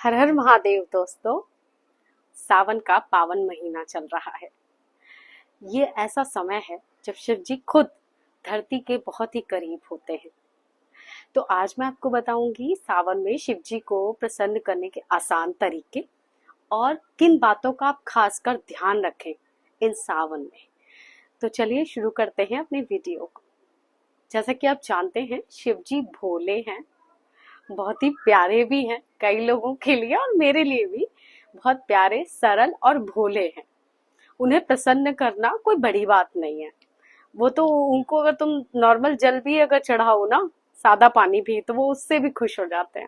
हर हर महादेव दोस्तों। सावन का पावन महीना चल रहा है। ये ऐसा समय है जब शिव जी खुद धरती के बहुत ही करीब होते हैं। तो आज मैं आपको बताऊंगी सावन में शिव जी को प्रसन्न करने के आसान तरीके और किन बातों का आप खासकर ध्यान रखें इन सावन में। तो चलिए शुरू करते हैं अपने वीडियो को। जैसा कि आप जानते हैं शिव जी भोले हैं, बहुत ही प्यारे भी हैं कई लोगों के लिए और मेरे लिए भी। बहुत प्यारे, सरल और भोले हैं। उन्हें प्रसन्न करना कोई बड़ी बात नहीं है। वो तो उनको अगर तुम नॉर्मल जल भी अगर चढ़ाओ ना, सादा पानी भी, तो वो उससे भी खुश हो जाते हैं।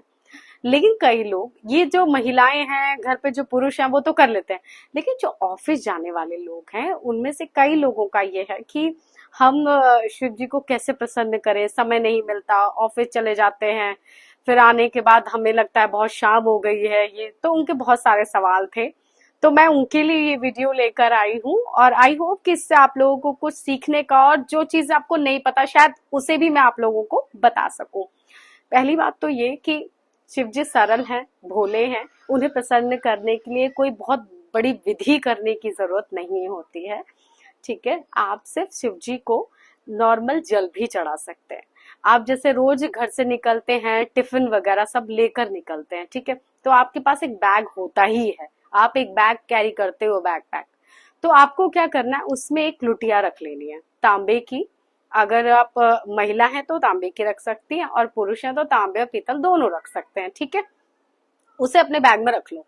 लेकिन कई लोग, ये जो महिलाएं हैं, घर पे जो पुरुष हैं वो तो कर लेते हैं, लेकिन जो ऑफिस जाने वाले लोग हैं उनमें से कई लोगों का ये है कि हम शिव जी को कैसे प्रसन्न करें। समय नहीं मिलता, ऑफिस चले जाते हैं, फिर आने के बाद हमें लगता है बहुत शाम हो गई है। ये तो उनके बहुत सारे सवाल थे, तो मैं उनके लिए ये वीडियो लेकर आई हूँ और आई होप कि इससे आप लोगों को कुछ सीखने का, और जो चीज आपको नहीं पता शायद उसे भी मैं आप लोगों को बता सकूं। पहली बात तो ये कि शिव जी सरल हैं, भोले हैं। उन्हें प्रसन्न करने के लिए कोई बहुत बड़ी विधि करने की जरूरत नहीं होती है। ठीक है, आप सिर्फ शिव जी को नॉर्मल जल भी चढ़ा सकते हैं। आप जैसे रोज घर से निकलते हैं, टिफिन वगैरह सब लेकर निकलते हैं, ठीक है, तो आपके पास एक बैग होता ही है। आप एक बैग कैरी करते हो, बैकपैक। तो आपको क्या करना है, उसमें एक लुटिया रख लेनी है तांबे की। अगर आप महिला हैं तो तांबे की रख सकती हैं, और पुरुष हैं तो तांबे और पीतल दोनों रख सकते हैं। ठीक है, उसे अपने बैग में रख लो।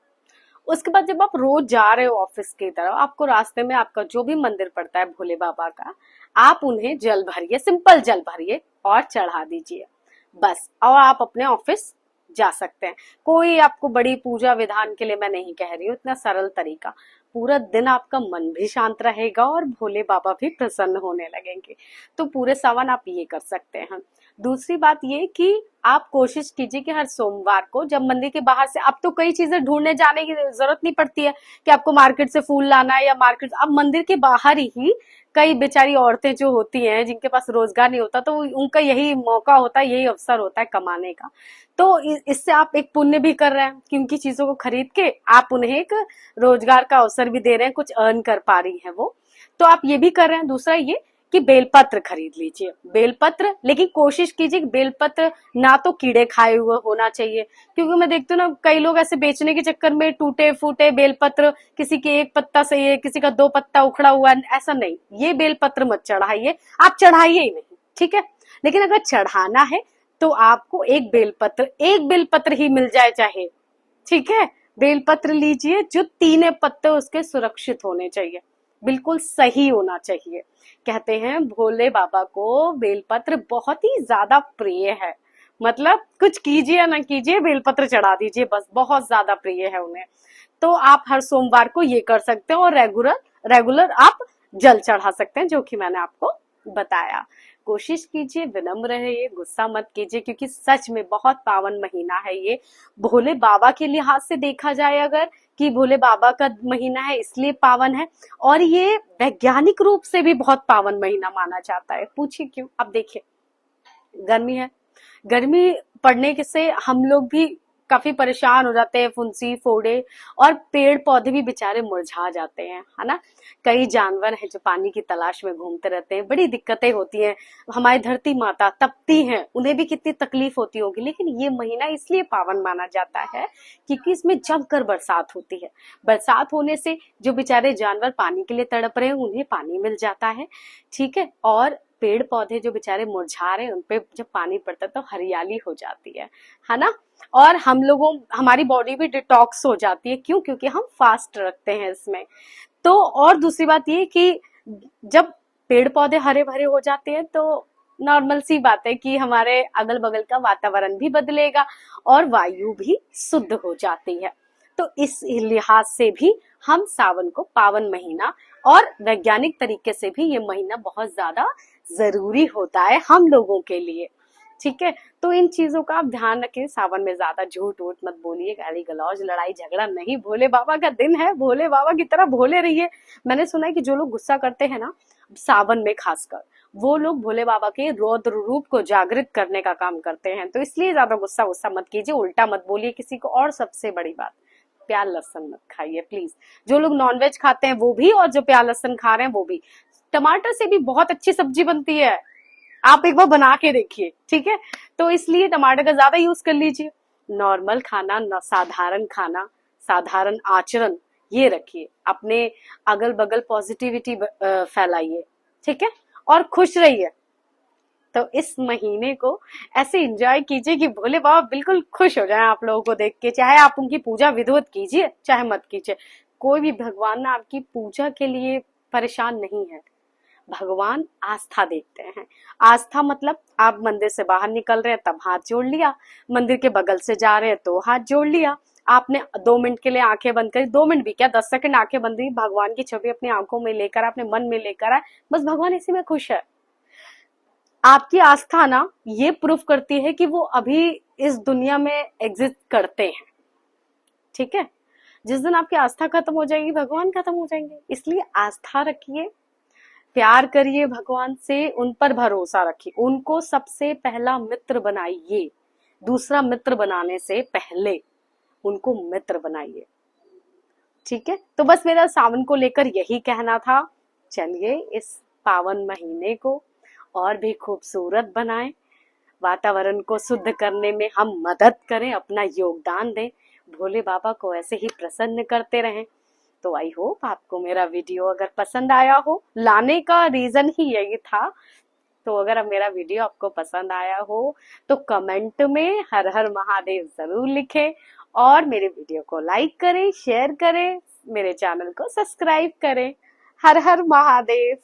उसके बाद जब आप रोज जा रहे हो ऑफिस की तरफ, आपको रास्ते में आपका जो भी मंदिर पड़ता है भोले बाबा का, आप उन्हें जल भरिए, सिंपल जल भरिए और चढ़ा दीजिए बस, और आप अपने ऑफिस जा सकते हैं। कोई आपको बड़ी पूजा विधान के लिए मैं नहीं कह रही हूँ, इतना सरल तरीका। पूरा दिन आपका मन भी शांत रहेगा और भोले बाबा भी प्रसन्न होने लगेंगे। तो पूरे सावन आप ये कर सकते हैं। दूसरी बात ये कि आप कोशिश कीजिए कि हर सोमवार को जब मंदिर के बाहर से, अब तो कई चीजें ढूंढने जाने की जरूरत नहीं पड़ती है कि आपको मार्केट से फूल लाना है या मार्केट, अब मंदिर के बाहर ही कई बेचारी औरतें जो होती हैं जिनके पास रोजगार नहीं होता, तो उनका यही मौका होता है, यही अवसर होता है कमाने का। तो इससे आप एक पुण्य भी कर रहे हैं कि उनकी चीजों को खरीद के आप उन्हें एक रोजगार का अवसर भी दे रहे हैं, कुछ अर्न कर पा रही है वो। तो आप ये भी कर रहे हैं। दूसरा ये कि बेलपत्र खरीद लीजिए, बेलपत्र, लेकिन कोशिश कीजिए कि बेलपत्र ना तो कीड़े खाए हुए होना चाहिए, क्योंकि मैं देखती हूँ ना कई लोग ऐसे बेचने के चक्कर में टूटे फूटे बेलपत्र, किसी के एक पत्ता सही है, किसी का दो पत्ता उखड़ा हुआ है, ऐसा नहीं। ये बेलपत्र मत चढ़ाइए, आप चढ़ाइए ही नहीं, ठीक है। लेकिन अगर चढ़ाना है तो आपको एक बेलपत्र ही मिल जाए चाहे, ठीक है। बेलपत्र लीजिए जो तीनों पत्ते उसके सुरक्षित होने चाहिए, बिल्कुल सही होना चाहिए। कहते हैं भोले बाबा को बेलपत्र बहुत ही ज्यादा प्रिय है, मतलब कुछ कीजिए या ना कीजिए, बेलपत्र चढ़ा दीजिए बस, बहुत ज्यादा प्रिय है उन्हें। तो आप हर सोमवार को ये कर सकते हैं और रेगुलर रेगुलर आप जल चढ़ा सकते हैं, जो कि मैंने आपको बताया। कोशिश कीजिए, विनम्र रहिए, गुस्सा मत कीजिए, क्योंकि सच में बहुत पावन महीना है ये। भोले बाबा के लिहाज से देखा जाए अगर, कि भोले बाबा का महीना है इसलिए पावन है, और ये वैज्ञानिक रूप से भी बहुत पावन महीना माना जाता है। पूछिए क्यों? अब देखिए, गर्मी है, गर्मी पड़ने से हम लोग भी काफी परेशान हो जाते हैं, फुंसी फोड़े, और पेड़ पौधे भी बेचारे मुरझा जाते हैं, है ना। कई जानवर हैं जो पानी की तलाश में घूमते रहते हैं, बड़ी दिक्कतें होती हैं। हमारी धरती माता तपती हैं, उन्हें भी कितनी तकलीफ होती होगी। लेकिन ये महीना इसलिए पावन माना जाता है क्योंकि इसमें जमकर बरसात होती है। बरसात होने से जो बेचारे जानवर पानी के लिए तड़प रहे हैं उन्हें पानी मिल जाता है, ठीक है। और पेड़ पौधे जो बेचारे मुरझा रहे हैं उन पे जब पानी पड़ता है तो हरियाली हो जाती है ना। और हम लोगों, हमारी बॉडी भी डिटॉक्स हो जाती है। क्यों? क्योंकि हम फास्ट रखते हैं इसमें। तो और दूसरी बात ये कि जब पेड़ पौधे हरे भरे हो जाते हैं तो नॉर्मल सी बात है कि हमारे अगल बगल का वातावरण भी बदलेगा और वायु भी शुद्ध हो जाती है। तो इस लिहाज से भी हम सावन को पावन महीना, और वैज्ञानिक तरीके से भी ये महीना बहुत ज्यादा जरूरी होता है हम लोगों के लिए, ठीक है। तो इन चीजों का आप ध्यान रखें। सावन में ज्यादा झूठ वूठ मत बोलिए, गाली गलौज लड़ाई झगड़ा नहीं। भोले बाबा का दिन है, भोले बाबा की तरह भोले रहिए। मैंने सुना है कि जो लोग गुस्सा करते हैं ना, सावन में खासकर वो लोग भोले बाबा के रौद्र रूप को जागृत करने का काम करते हैं। तो इसलिए ज्यादा गुस्सा गुस्सा मत कीजिए, उल्टा मत बोलिए किसी को। और सबसे बड़ी बात, प्याज लहसुन मत खाइए प्लीज। जो लोग नॉनवेज खाते हैं वो भी, और जो प्याज लहसुन खा रहे हैं वो भी। टमाटर से भी बहुत अच्छी सब्जी बनती है, आप एक बार बना के देखिए, ठीक है। तो इसलिए टमाटर का ज्यादा यूज कर लीजिए। नॉर्मल खाना, साधारण खाना, साधारण आचरण ये रखिए। अपने अगल बगल पॉजिटिविटी फैलाइए, ठीक है, और खुश रहिए। तो इस महीने को ऐसे एंजॉय कीजिए कि भोले बाबा बिल्कुल खुश हो जाएं आप लोगों को देख के। चाहे आप उनकी पूजा विधिवत कीजिए चाहे मत कीजिए, कोई भी भगवान ना आपकी पूजा के लिए परेशान नहीं है। भगवान आस्था देखते हैं। आस्था मतलब आप मंदिर से बाहर निकल रहे हैं तब हाथ जोड़ लिया, मंदिर के बगल से जा रहे हैं तो हाथ जोड़ लिया। आपने 2 मिनट के लिए आंखें बंद करी, 2 मिनट भी क्या, 10 सेकंड आंखें बंद की, भगवान की छवि अपनी आंखों में लेकर, अपने मन में लेकर आए, बस भगवान इसी में खुश है। आपकी आस्था ना ये प्रूफ करती है कि वो अभी इस दुनिया में एग्जिस्ट करते हैं, ठीक है। जिस दिन आपकी आस्था खत्म हो जाएगी भगवान खत्म हो जाएंगे। इसलिए आस्था रखिए, प्यार करिए भगवान से, उन पर भरोसा रखिए, उनको सबसे पहला मित्र बनाइए। दूसरा मित्र बनाने से पहले उनको मित्र बनाइए, ठीक है। तो बस मेरा सावन को लेकर यही कहना था। चलिए इस पावन महीने को और भी खूबसूरत बनाएं, वातावरण को शुद्ध करने में हम मदद करें, अपना योगदान दें, भोले बाबा को ऐसे ही प्रसन्न करते रहें। तो आई होप आपको मेरा वीडियो अगर पसंद आया हो, लाने का रीजन ही यही था। तो अगर अब मेरा वीडियो आपको पसंद आया हो तो कमेंट में हर हर महादेव जरूर लिखें, और मेरे वीडियो को लाइक करें, शेयर करें, मेरे चैनल को सब्सक्राइब करें। हर हर महादेव।